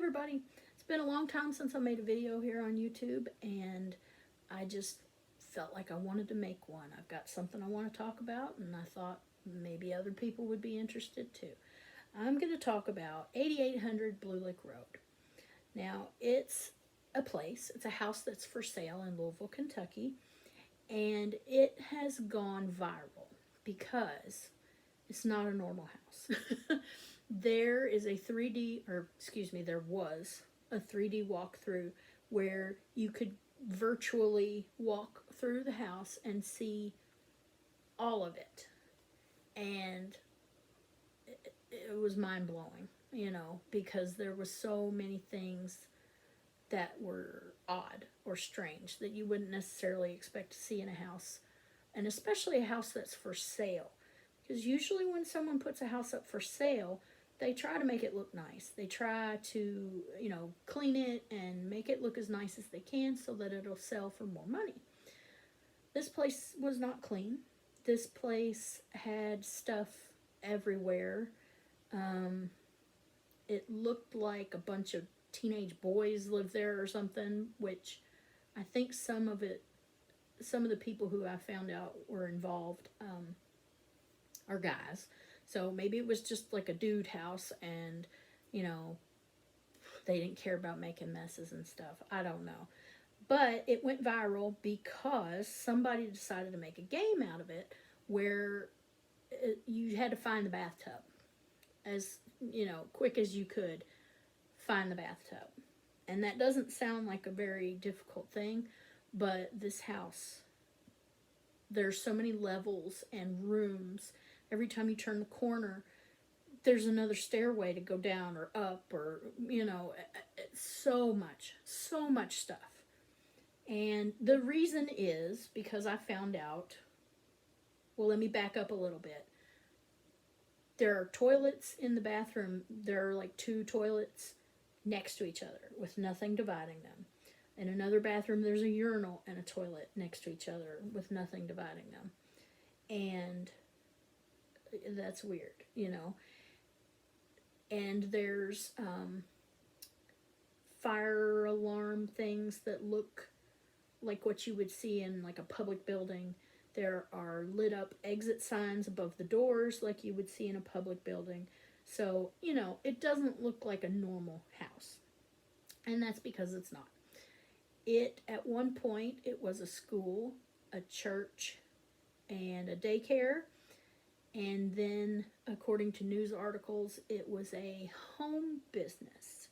everybody, it's been a long time since I made a video here on YouTube, and I just felt like I wanted to make one. I've got something I want to talk about, and I thought maybe other people would be interested too. I'm going to talk about 8800 Blue Lick Road. Now, it's it's a house that's for sale in Louisville, Kentucky, and it has gone viral because it's not a normal house. There is a 3D, or excuse me, there was a 3D walkthrough where you could virtually walk through the house and see all of it. And it was mind blowing, because there was so many things that were odd or strange that you wouldn't necessarily expect to see in a house, and especially a house that's for sale. Because usually when someone puts a house up for sale, they try to make it look nice. They try to, clean it and make it look as nice as they can so that it'll sell for more money. This place was not clean. This place had stuff everywhere. It looked like a bunch of teenage boys lived there or something, which I think some of the people who I found out were involved are guys. So maybe it was just like a dude house, and they didn't care about making messes and stuff. I don't know. But it went viral because somebody decided to make a game out of it where you had to find the bathtub as quick as you could. Find the bathtub. And that doesn't sound like a very difficult thing, but this house, there's so many levels and rooms. Every time you turn the corner, there's another stairway to go down or up, or so much stuff. And the reason is because I found out, well, let me back up a little bit. There are toilets in the bathroom. There are like 2 toilets next to each other with nothing dividing them. In another bathroom, there's a urinal and a toilet next to each other with nothing dividing them. And that's weird, And there's fire alarm things that look like what you would see in like a public building. There are lit up exit signs above the doors like you would see in a public building. So, it doesn't look like a normal house. And that's because it's not. At one point, it was a school, a church, and a daycare. And then, according to news articles, it was a home business.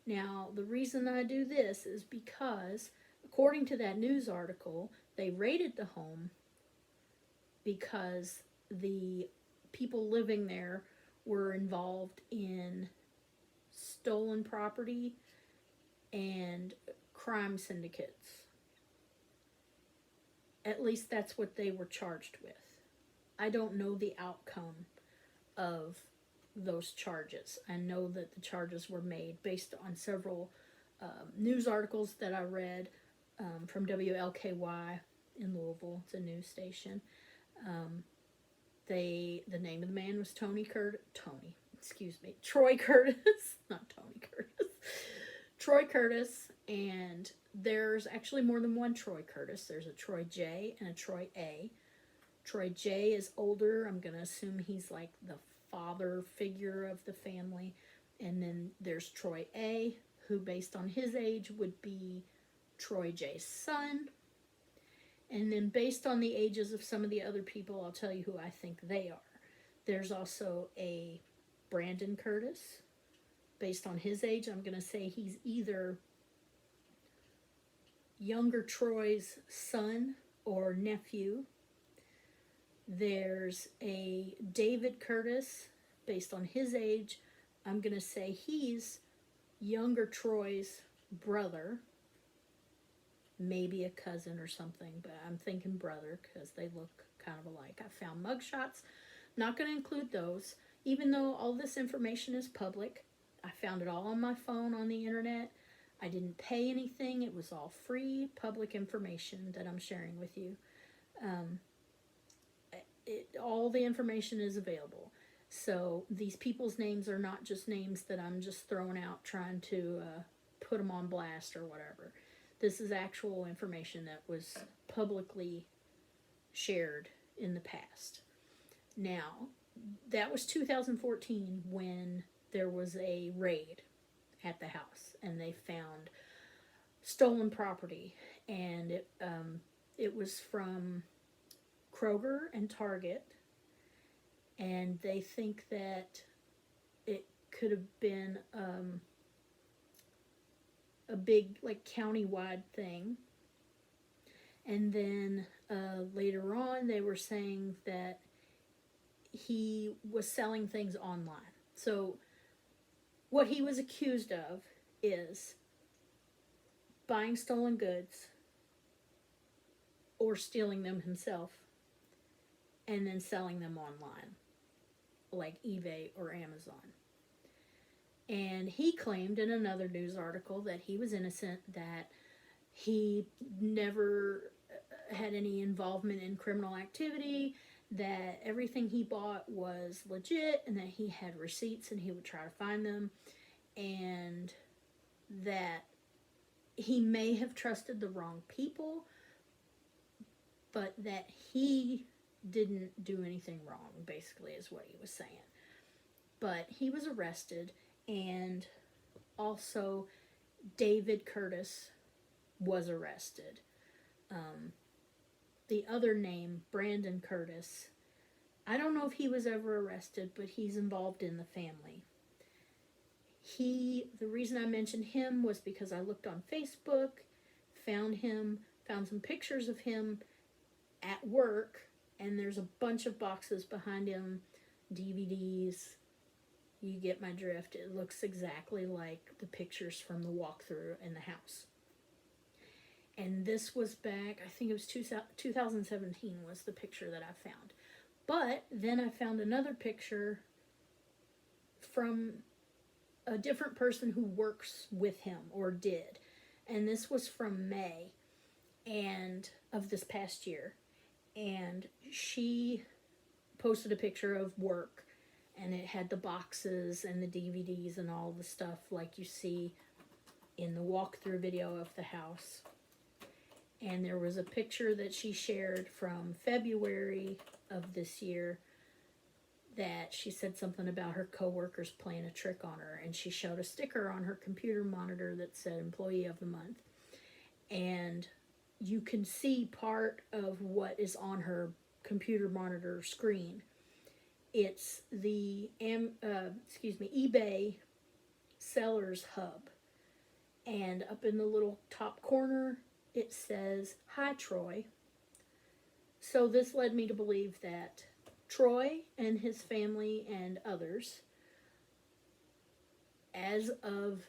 Now, the reason I do this is because, according to that news article, they raided the home because the people living there were involved in stolen property and crime syndicates. At least that's what they were charged with. I don't know the outcome of those charges. I know that the charges were made based on several news articles that I read from WLKY in Louisville. It's a news station. The name of the man was Troy Curtis, not Tony Curtis. Troy Curtis, and there's actually more than one Troy Curtis. There's a Troy J and a Troy A. Troy J is older. I'm going to assume he's like the father figure of the family. And then there's Troy A, who based on his age would be Troy J's son. And then based on the ages of some of the other people, I'll tell you who I think they are. There's also a Brandon Curtis. Based on his age, I'm going to say he's either younger Troy's son or nephew. There's a David Curtis. Based on his age, I'm going to say he's younger Troy's brother. Maybe a cousin or something, but I'm thinking brother because they look kind of alike. I found mugshots. Not going to include those. Even though all this information is public, I found it all on my phone on the internet. I didn't pay anything. It was all free public information that I'm sharing with you. All the information is available. So these people's names are not just names that I'm just throwing out trying to put them on blast or whatever. This is actual information that was publicly shared in the past. Now, that was 2014 when there was a raid at the house and they found stolen property, and it was from Kroger and Target, and they think that it could have been a big like county-wide thing. And then later on they were saying that he was selling things online. So what he was accused of is buying stolen goods or stealing them himself and then selling them online, like eBay or Amazon. And he claimed in another news article that he was innocent, that he never had any involvement in criminal activity, that everything he bought was legit, and that he had receipts and he would try to find them, and that he may have trusted the wrong people, but that he didn't do anything wrong, basically, is what he was saying. But he was arrested, and also David Curtis was arrested. The other name, Brandon Curtis, I don't know if he was ever arrested, but he's involved in the family. The reason I mentioned him was because I looked on Facebook, found some pictures of him at work, and there's a bunch of boxes behind him, DVDs. You get my drift. It looks exactly like the pictures from the walkthrough in the house. And this was back, I think it was 2017 was the picture that I found. But then I found another picture from a different person who works with him, or did. And this was from May and of this past year. And she posted a picture of work, and it had the boxes and the DVDs and all the stuff like you see in the walkthrough video of the house. And there was a picture that she shared from February of this year that she said something about her coworkers playing a trick on her, and she showed a sticker on her computer monitor that said Employee of the Month. And you can see part of what is on her computer monitor screen. It's the eBay Sellers Hub, and up in the little top corner it says, "Hi, Troy." So this led me to believe that Troy and his family and others, as of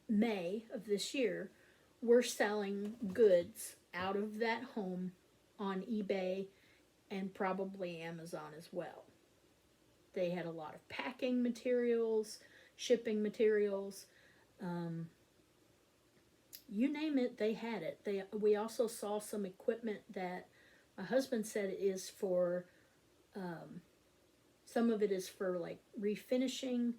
May of this year, were selling goods out of that home on eBay and probably Amazon as well. They had a lot of packing materials, shipping materials, you name it, they had it. We also saw some equipment that my husband said is for, some of it is for like refinishing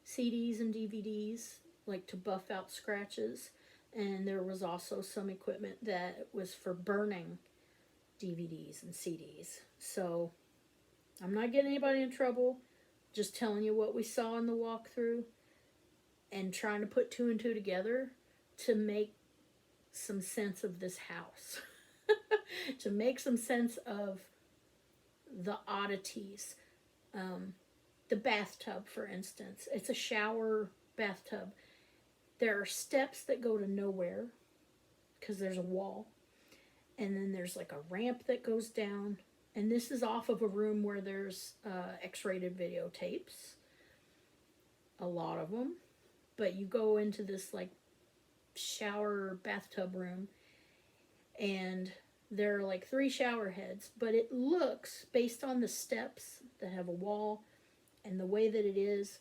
CDs and DVDs, like to buff out scratches. And there was also some equipment that was for burning DVDs and CDs. So I'm not getting anybody in trouble, just telling you what we saw in the walkthrough and trying to put two and two together to make some sense of this house. To make some sense of the oddities. The bathtub, for instance. It's a shower bathtub. There are steps that go to nowhere because there's a wall. And then there's like a ramp that goes down. And this is off of a room where there's X-rated videotapes. A lot of them. But you go into this like shower bathtub room, and there are like 3 shower heads, but it looks, based on the steps that have a wall and the way that it is,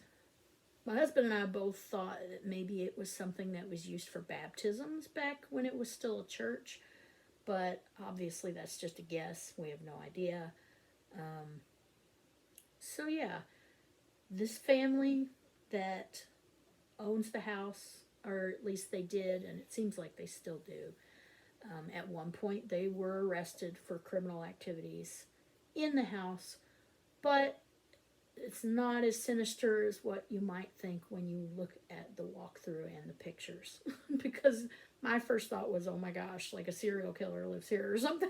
my husband and I both thought that maybe it was something that was used for baptisms back when it was still a church, but obviously that's just a guess. We have no idea. So yeah, this family that owns the house, or at least they did, and it seems like they still do. At one point, they were arrested for criminal activities in the house, but it's not as sinister as what you might think when you look at the walkthrough and the pictures. Because my first thought was, oh my gosh, like a serial killer lives here or something.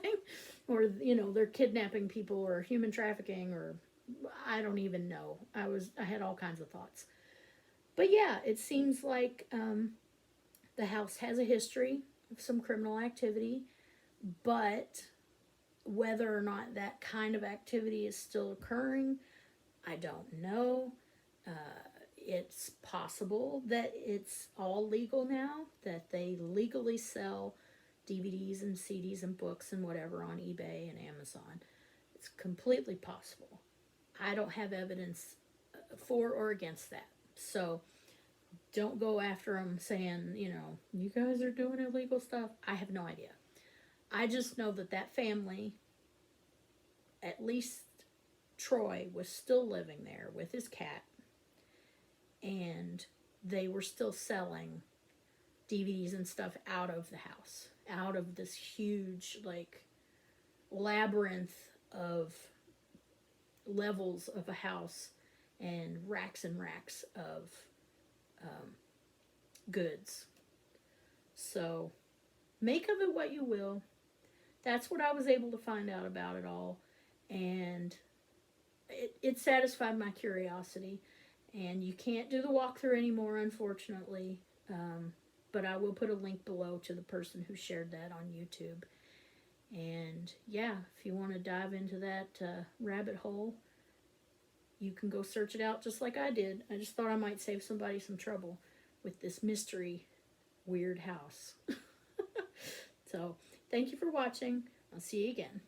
Or, they're kidnapping people or human trafficking, or I don't even know. I had all kinds of thoughts. But yeah, it seems like the house has a history of some criminal activity, but whether or not that kind of activity is still occurring, I don't know. It's possible that it's all legal now, that they legally sell DVDs and CDs and books and whatever on eBay and Amazon. It's completely possible. I don't have evidence for or against that. So don't go after them saying, you guys are doing illegal stuff. I have no idea. I just know that that family, at least Troy, was still living there with his cat, and they were still selling DVDs and stuff out of the house, out of this huge, like, labyrinth of levels of a house and racks of goods. So make of it what you will. That's what I was able to find out about it all, and it satisfied my curiosity. And you can't do the walkthrough anymore, unfortunately. But I will put a link below to the person who shared that on YouTube. And yeah, if you want to dive into that rabbit hole, you can go search it out just like I did. I just thought I might save somebody some trouble with this mystery weird house. So, thank you for watching. I'll see you again.